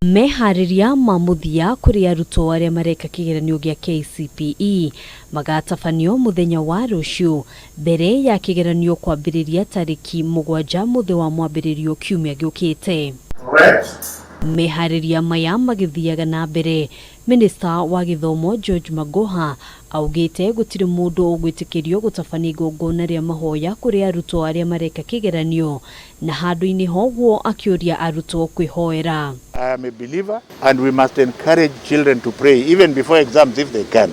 Mehariria mamuthia kuri arutwo aria mareka kigeranio gya KCPE magatafanio muthenya wa ruciu mbere ya kigeranio kwambiriria tariki 7 muthi wa mwambiririo kiumia giukite. Mehariria maya magithiaga na mbere, Minister wa githomo George Magoha augite gutiri mundu ugwitikirio gutabania igongona ria mahoya kuri arutwo aria mareka kigeranio na handu-ini hogwo akiuria arutwo kuhoera. I am a believer and we must encourage children to pray even before exams if they can.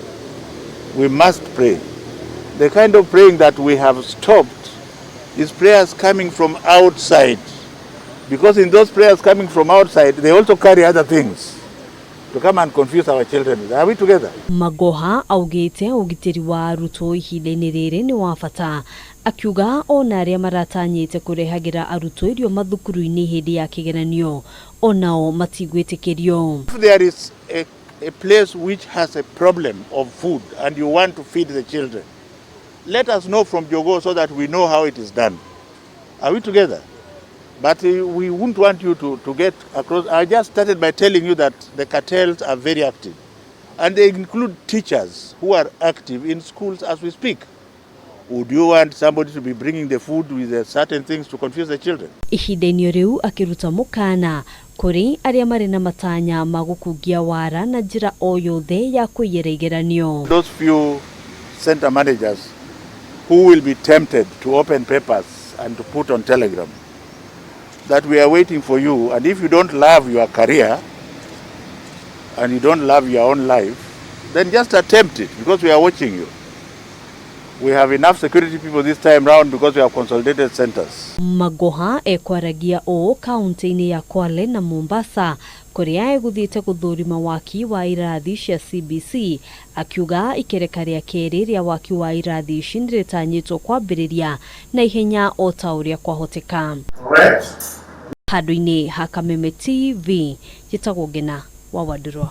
We must pray. The kind of praying that we have stopped is prayers coming from outside. Because in those prayers coming from outside, they also carry other things to come and confuse our children. Are we together? Magoha augite ugitiri wa arutwo ihinda-ini riri ni wa bata, akiuga ona aria maratanyite kurehagira arutwo irio mathukuru-ini hindi ya kigeranio onao matigetikirio. If there is a place which has a problem of food and you want to feed the children, let us know from Jogo so that we know how it is done. Are we together? But we wouldn't want you to get across. I just started by telling you that the cartels are very active. And they include teachers who are active in schools as we speak. Would you want somebody to be bringing the food with certain things to confuse the children? Ihinda-ini riu akiruta mukaana kuri aria mari na matanya magukungia wara na njira o yothe ya kuiyera igeranio. Those few center managers who will be tempted to open papers and to put on Telegram that we are waiting for you, and if you don't love your career and you don't love your own life, then just attempt it because we are watching you. We have enough security people this time round because we have consolidated centers. Magoha ekwaragia o kaunti-ini ya Kwale na Mombasa kuria eguthite guthurima waki wa irathi cia CBC, akiuga ikereka ria keri ria waki wa irathi ici ndiritanyitwo kwambiriria na ihenya o ta uria kwahoteka. Handu-ini ha Kameme TV, gitagwo Ngina wa Wadurwa.